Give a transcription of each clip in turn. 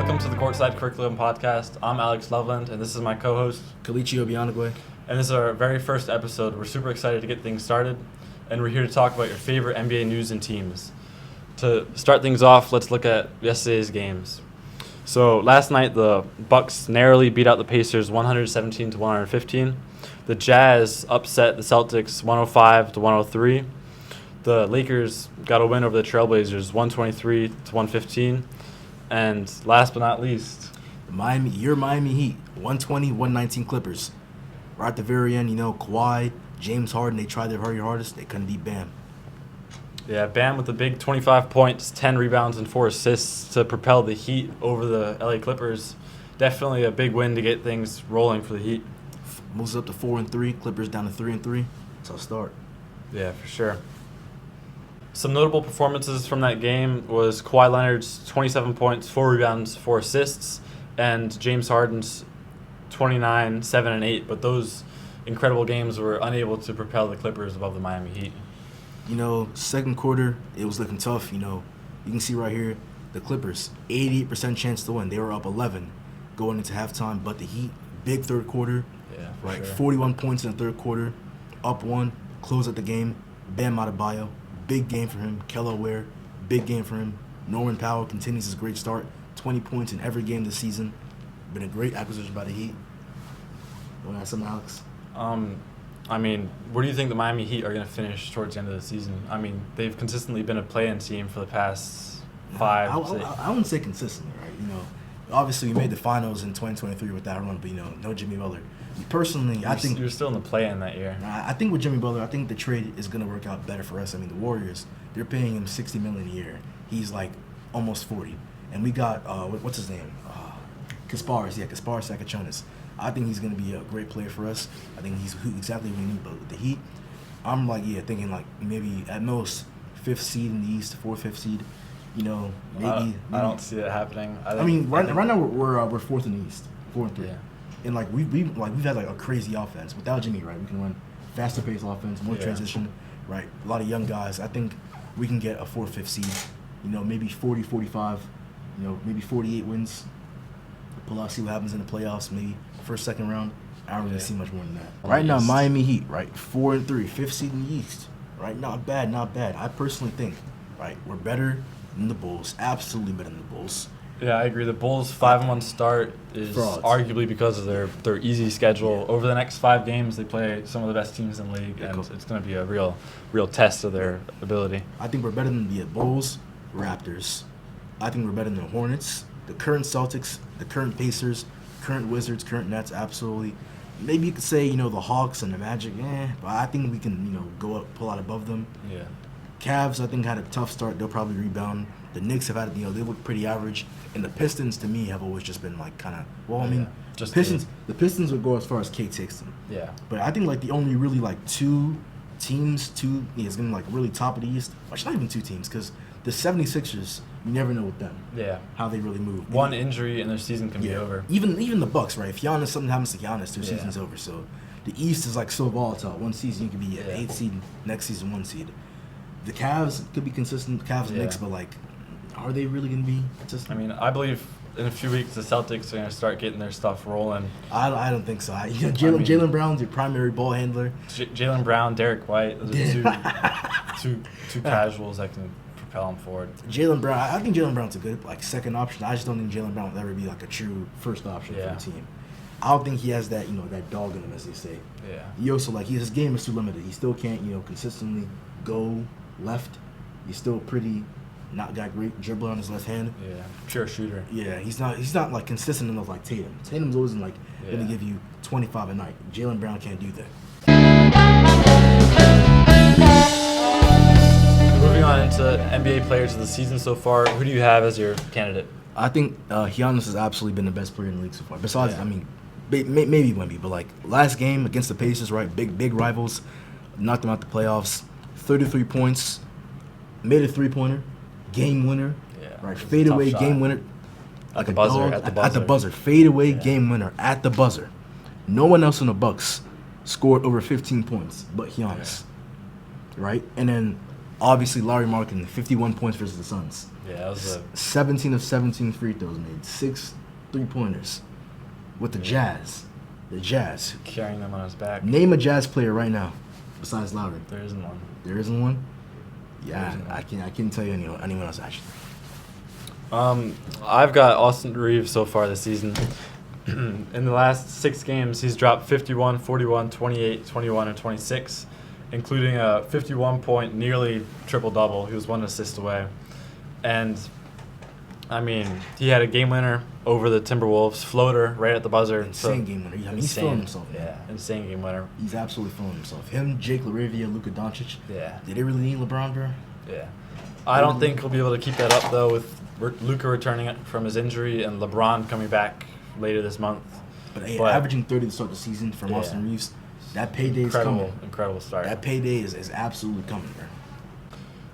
Welcome to the Courtside Curriculum podcast. I'm Alex Loveland, and this is my co-host, Kalichi Obianagwe. And this is our very first episode. We're super excited to get things started, and we're here to talk about your favorite NBA news and teams. To start things off, let's look at yesterday's games. So last night, the Bucks narrowly beat out the Pacers 117-115. The Jazz upset the Celtics 105-103. The Lakers got a win over the Trailblazers 123-115. And last but not least, Your Miami Heat, 120-119 Clippers. Right at the very end, Kawhi, James Harden, they tried their very hardest. They couldn't beat Bam. Yeah, Bam with the big 25 points, 10 rebounds, and 4 assists to propel the Heat over the LA Clippers. Definitely a big win to get things rolling for the Heat. Moves up to 4-3. Clippers down to 3-3. That's how start. Yeah, for sure. Some notable performances from that game was Kawhi Leonard's 27 points, 4 rebounds, 4 assists, and James Harden's 29, 7, and 8. But those incredible games were unable to propel the Clippers above the Miami Heat. Second quarter, it was looking tough. You can see right here, the Clippers, 88% chance to win. They were up 11 going into halftime, but the Heat, big third quarter, Sure. 41 points in the third quarter, up 1, close at the game. Bam Adebayo, big game for him. Kello Ware, big game for him. Norman Powell continues his great start, 20 points in every game this season. Been a great acquisition by the Heat. Want to add something, Alex? Where do you think the Miami Heat are going to finish towards the end of the season? They've consistently been a play-in team for the past 5, I wouldn't say consistently, right? Obviously we made the finals in 2023 with that run, but no Jimmy Butler. Personally, I think you're still in the play-in that year. I think with Jimmy Butler, I think the trade is going to work out better for us. The Warriors, they're paying him $60 million a year. He's like almost 40, and we got what's his name? Kasparis Sakachonis. I think he's going to be a great player for us. I think he's exactly what we need. But with the Heat, I'm thinking maybe at most 5th seed in the East, 4th, 5th seed. Maybe. I don't see it happening. Right now we're 4th in the East, 4-3. Yeah. And we've had a crazy offense without Jimmy, right? We can run faster paced offense, more transition, right? A lot of young guys. I think we can get a 4th, 5th seed. Maybe 40, 45. Maybe 48 wins. Pull out, see what happens in the playoffs. Maybe first, second round. I don't really see much more than that. Right now, Miami Heat, right, 4-3, 5th seed in the East, right? Not bad. I personally think, right, we're better than the Bulls. Absolutely better than the Bulls. Yeah, I agree. The Bulls' 5-1 start is arguably because of their easy schedule. Yeah. Over the next 5 games, they play some of the best teams in the league, and it's going to be a real test of their ability. I think we're better than the Bulls, Raptors. I think we're better than the Hornets, the current Celtics, the current Pacers, current Wizards, current Nets, absolutely. Maybe you could say, the Hawks and the Magic, but I think we can, go up, pull out above them. Yeah. Cavs, I think, had a tough start. They'll probably rebound. The Knicks have had, they look pretty average. And the Pistons, to me, have always just been, the Pistons would go as far as Kate takes them. Yeah. But I think, the only really, 2 teams, is going to, really top of the East. Actually, not even 2 teams, because the 76ers, you never know with them. Yeah. How they really move. One injury and their season can be over. Even the Bucks, right? If something happens to Giannis, their season's over. So the East is, so volatile. One season you could be 8th seed, next season 1 seed. The Cavs could be consistent. Cavs and Knicks, but, are they really going to be consistent? I believe in a few weeks the Celtics are going to start getting their stuff rolling. I don't think so. Jaylen Brown's your primary ball handler. Jaylen Brown, Derek White, those are two casuals that can propel them forward. Jaylen Brown, I think Jaylen Brown's a good second option. I just don't think Jaylen Brown will ever be a true first option for the team. I don't think he has that that dog in him, as they say. Yeah. He also his game is too limited. He still can't consistently go left. He's still pretty. Not got great dribbler on his left hand. Yeah, pure shooter. Yeah, he's not consistent enough like Tatum. Tatum's always going to give you 25 a night. Jaylen Brown can't do that. Moving on into NBA players of the season so far, who do you have as your candidate? I think Giannis has absolutely been the best player in the league so far. Besides, maybe Wemby, but last game against the Pacers, right? Big rivals, knocked them out the playoffs. 33 points, made a 3-pointer. Game winner, right? Fadeaway game winner, at the buzzer. Fadeaway game winner at the buzzer. No one else in the Bucks scored over 15 points but Giannis, right? And then Obviously, Larry Markin, 51 points versus the Suns. Yeah, that was 17 of 17 free throws made, 6 3-pointers with the Jazz. The Jazz. carrying them on his back. Name a Jazz player right now besides Lowry. There isn't one. There isn't one? Yeah, There isn't one. I can't tell you anyone else, actually. I've got Austin Reeves so far this season. In the last 6 games, he's dropped 51, 41, 28, 21, and 26, including a 51-point nearly triple-double. He was 1 assist away. And, I mean, he had a game winner over the Timberwolves, floater right at the buzzer. Insane game winner. I mean, he's feeling himself, man. Yeah, insane game winner. He's absolutely feeling himself. Him, Jake LaRavia, Luka Doncic. Yeah. Did they really need LeBron, bro? Yeah. I don't think he'll be able to keep that up, though, with Luka returning from his injury and LeBron coming back later this month. But averaging 30 to start the season from Austin Reeves, that payday is coming. Incredible start. That payday is absolutely coming, bro.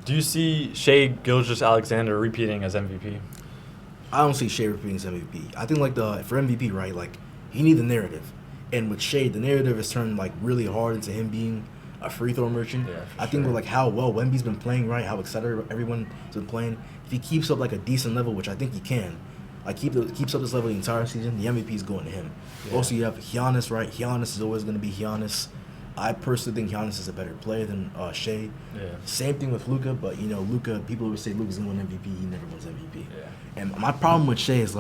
Do you see Shai Gilgeous-Alexander repeating as MVP? I don't see Shai repeating as MVP. I think for MVP, right, he needs a narrative. And with Shai, the narrative has turned really hard into him being a free throw merchant. Yeah, I think with how well Wemby's been playing, right, how excited everyone's been playing, if he keeps up a decent level, which I think he can, keeps up this level the entire season, the MVP is going to him. Yeah. Also, you have Giannis, right? Giannis is always going to be Giannis. I personally think Giannis is a better player than Shai. Yeah. Same thing with Luka, but Luka, people always say Luka's gonna win MVP. He never wins MVP. Yeah. And my problem with Shai is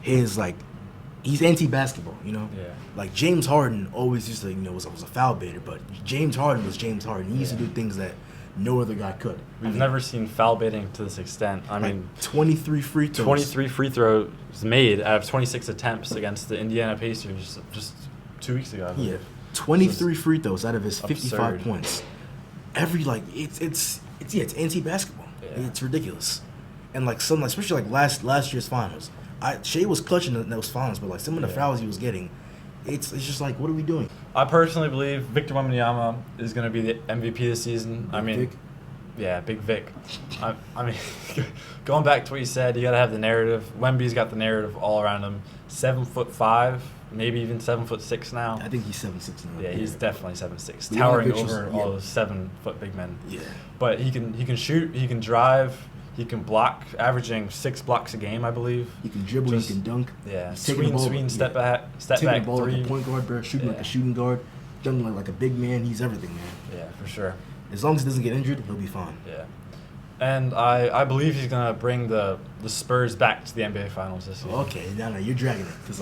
he's anti-basketball. Yeah. James Harden always used to was a foul baiter, but James Harden was James Harden. He used to do things that no other guy could. We've never seen foul baiting to this extent. I mean, 23 free throws. 23 free throws made out of 26 attempts against the Indiana Pacers just 2 weeks ago, I believe. Yeah. 23 free throws out of his 55 absurd. points. It's anti-basketball. Yeah. It's ridiculous. And especially last year's finals. Shai was clutching in those finals, but some of the fouls he was getting, it's just what are we doing? I personally believe Victor Wembanyama is going to be the MVP this season. Vic? Yeah, Big Vic. I mean, going back to what you said, you got to have the narrative. Wemby's got the narrative all around him. 7'5", maybe even 7'6" now. I think he's 7'6" now. Yeah, he's definitely 7'6", Yeah, towering Vic's over just- all those 7-foot big men. Yeah. But he can shoot, he can drive, he can block, averaging 6 blocks a game, I believe. He can dribble, he can dunk. Yeah, He's taking the swing, ball, step back taking three. the ball like a point guard, bro. Shooting like a shooting guard. Dunking like a big man. He's everything, man. Yeah, for sure. As long as he doesn't get injured, he'll be fine. Yeah. And I believe he's going to bring the Spurs back to the NBA Finals this year. Okay, no, you're dragging it. Because,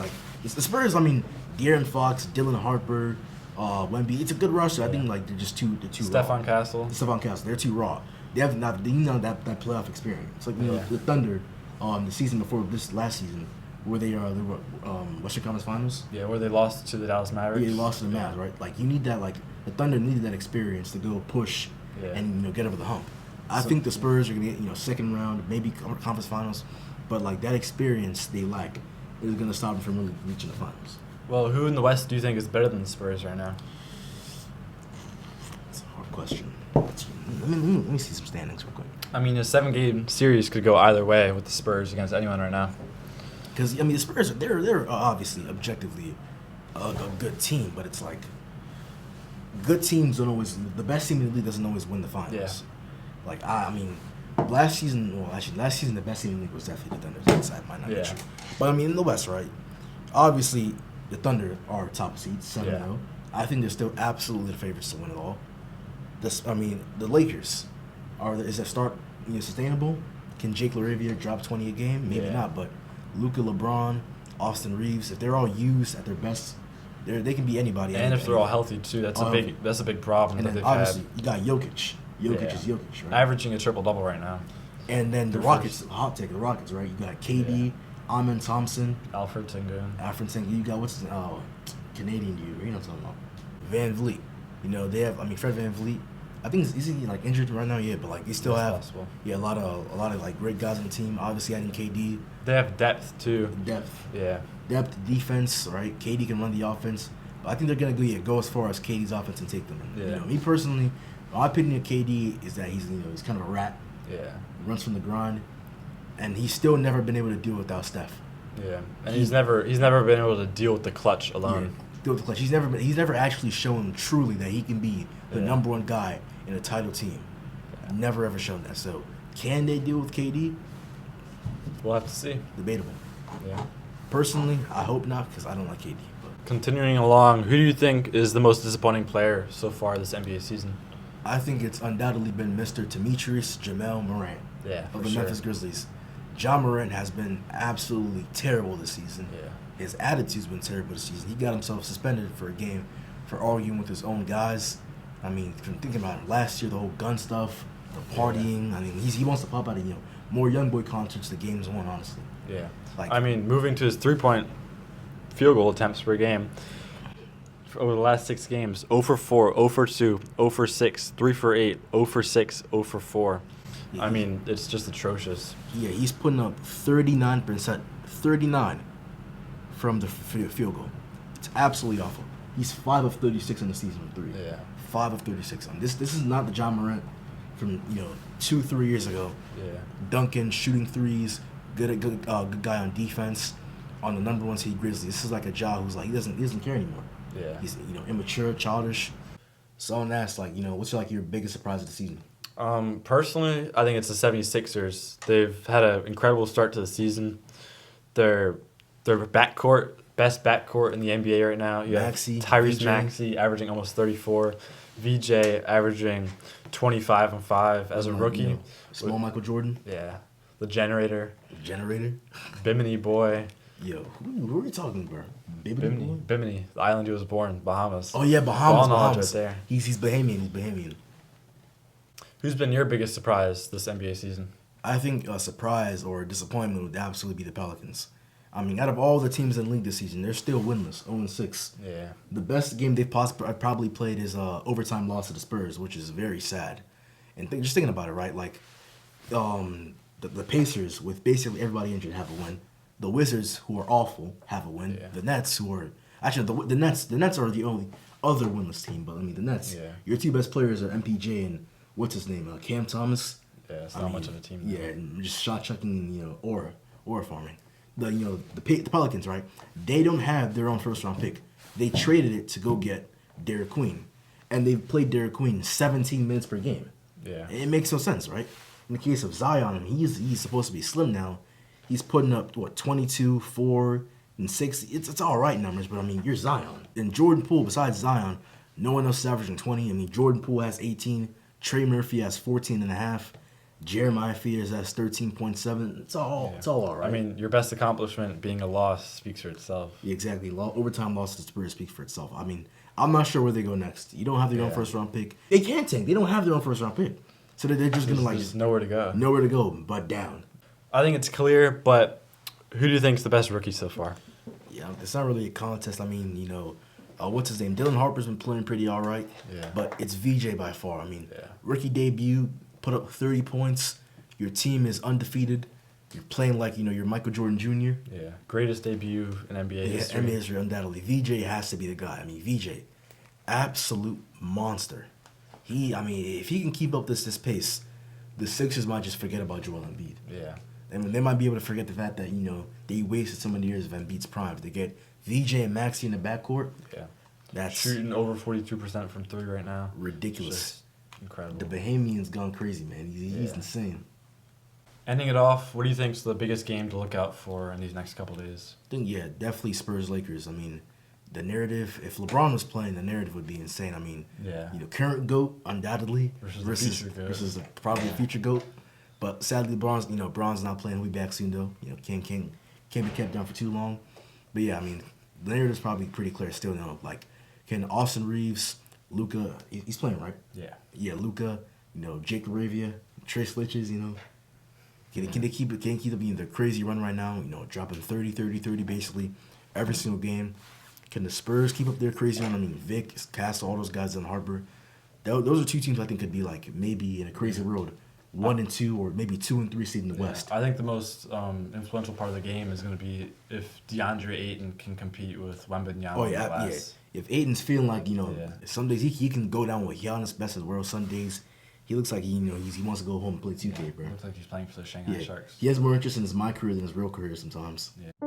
the Spurs, De'Aaron Fox, Dylan Harper, Wemby, it's a good roster. I think, they're just too raw. Stephon Castle. They're too raw. They have not, that playoff experience. The Thunder, the season before this last season, where they were Western Conference Finals. Yeah, where they lost to the Dallas Mavericks. Yeah, they lost to the Mavs, right? You need that, the Thunder needed that experience to go push and, get over the hump. I think the Spurs are going to get, second round, maybe conference finals, but, that experience they lack is going to stop them from really reaching the finals. Well, who in the West do you think is better than the Spurs right now? It's a hard question. Let me see some standings real quick. I mean, a 7-game series could go either way with the Spurs against anyone right now. Because, the Spurs, they're obviously objectively a good team, but it's good teams don't always, the best team in the league doesn't always win the finals. Yeah. Last season, the best team in the league was definitely the Thunder. That might not be true. But, in the West, right, obviously, the Thunder are top seeds, 7-0. Yeah. I think they're still absolutely the favorites to win it all. The Lakers, is that start sustainable? Can Jake LaRavia drop 20 a game? Maybe not, but Luka, LeBron, Austin Reeves, if they're all used at their best, they can be anybody. And if they're all healthy too, that's a big problem and that then they've obviously had. you got Jokic. Jokic is Jokic, right? Averaging a triple-double right now. And then the Rockets, hot take, the Rockets, right? You got KD, Amen Thompson, Alfred Sengun. You got Canadian dude, what I'm talking about? Van Vliet. They have Fred Van Vliet. I think is he injured right now? Yeah, but they still have possible. a lot of great guys on the team. Obviously adding KD. They have depth too. Depth, defense, right? KD can run the offense. But I think they're gonna go as far as KD's offense and take them. Yeah. Me personally, my opinion of KD is that he's kind of a rat. Yeah. Runs from the grind, and he's still never been able to do it without Steph. Yeah, and he's never been able to deal with the clutch alone. Yeah, deal with the clutch. He's never actually shown truly that he can be the number one guy in a title team. Never ever shown that. So can they deal with KD? We'll have to see. Debatable. Yeah. Personally, I hope not because I don't like KD. But Continuing along, who do you think is the most disappointing player so far this NBA season? I think it's undoubtedly been Mr. Demetrius Jamel Morant Yeah, of for the sure. Memphis Grizzlies. Ja Morant has been absolutely terrible this season. Yeah. His attitude's been terrible this season. He got himself suspended for a game for arguing with his own guys. I mean, from thinking about it, last year, the whole gun stuff, the partying. I mean, he wants to pop out of more young boy concerts the game's won, honestly. Yeah. Like, I mean, moving to his 3-point field goal attempts per game over the last 6 games, 0 for 4, 0 for 2, 0 for 6, 3 for 8, 0 for 6, 0 for 4. Yeah, I mean, it's just atrocious. Yeah, he's putting up 39%, 39 from the field goal. It's absolutely awful. He's 5 of 36 in the season from 3. Yeah. 5 of 36. This is not the Ja Morant from 2-3 years ago. Yeah. Dunking, shooting threes, good guy on defense, on the number 1 seed Grizzlies. This is like a Ja who's like he doesn't care anymore. Yeah. He's immature, childish. Someone asked what's your biggest surprise of the season? Personally, I think it's the 76ers. They've had an incredible start to the season. Their backcourt, best backcourt in the NBA right now. You Maxey, have Tyrese VJ. Maxey averaging almost 34, VJ averaging 25 and 5 as a rookie. Small Michael Jordan, Yeah, the generator, generator. Bimini boy, Yo, who are we talking about? Bimini? Bimini, the island he was born, Bahamas. Oh yeah, Bahamas. Ball knowledge Bahamas. right there. He's Bahamian. Who's been your biggest surprise this NBA season? I think a surprise or disappointment would absolutely be the Pelicans. I mean, out of all the teams in the league this season, they're still winless, 0-6. Yeah. The best game they've probably played is overtime loss to the Spurs, which is very sad. And just thinking about it, right? Like, the Pacers, with basically everybody injured, have a win. The Wizards, who are awful, have a win. Yeah. The Nets, who are actually the Nets are the only other winless team. But I mean, the Nets, Yeah. your 2 best players are MPJ and what's his name, Cam Thomas. Yeah, it's not much of a team. Yeah, and just shot chucking, aura farming. The Pelicans, right? They don't have their own first round pick. They traded it to go get Derek Queen, and they've played Derek Queen 17 minutes per game. Yeah. It makes no sense, right? In the case of Zion, he's supposed to be slim now. He's putting up 22, 4, and 6. It's all right numbers, but I mean, you're Zion. And Jordan Poole, besides Zion, no one else is averaging 20. I mean, Jordan Poole has 18. Trey Murphy has 14.5. Jeremiah Fears has 13.7. It's all right. I mean, your best accomplishment being a loss speaks for itself. Yeah, exactly. Overtime loss to the Spurs speaks for itself. I mean, I'm not sure where they go next. You don't have their own first round pick. They can't tank. They don't have their own first round pick. So they're just gonna There's nowhere to go. nowhere to go but down. I think it's clear, but who do you think's the best rookie so far? Yeah, it's not really a contest. I mean, what's his name? Dylan Harper's been playing pretty all right. Yeah. But it's VJ by far. I mean, Yeah. rookie debut, put up 30 points. Your team is undefeated. You're playing like, you're Michael Jordan Jr. Yeah, greatest debut in NBA Yeah, history. NBA history, undoubtedly. VJ has to be the guy. I mean, VJ, absolute monster. If he can keep up this pace, the Sixers might just forget about Joel Embiid. Yeah. And they might be able to forget the fact that, they wasted so many years of Embiid's prime. They get VJ and Maxey in the backcourt. Yeah. That's Shooting over 42% from 3 right now. ridiculous. Just incredible. The Bahamian's gone crazy, man. He's insane. Ending it off, what do you think's the biggest game to look out for in these next couple days? I think, definitely Spurs-Lakers. I mean, the narrative, if LeBron was playing, the narrative would be insane. I mean, Yeah. Current GOAT, undoubtedly, Versus the future GOAT. versus probably a future GOAT. But sadly, Bron's not playing. He'll be back soon, though. Can't be kept down for too long. But yeah, I mean, the narrative's probably pretty clear still now. Like, can Austin Reeves, Luka, he's playing, right? Yeah. Yeah, Luka, Jake LaRavia, Trace Litches, Can they keep up the crazy run right now? Dropping 30, 30, 30 basically every single game. Can the Spurs keep up their crazy run? I mean, Vic, Castle, all those guys in Harper. Those are 2 teams I think could be like maybe in a crazy world, 1 and 2 or maybe 2 and 3 seed in the West. I think the most influential part of the game is going to be if DeAndre Ayton can compete with Wembanyama. Oh yeah, yeah. If Aiden's feeling like some days he can go down with Giannis best of the world. Some days he looks like he wants to go home and play 2K, bro. Looks like he's playing for the Shanghai Yeah, Sharks. he has more interest in his my career than his real career sometimes. Yeah.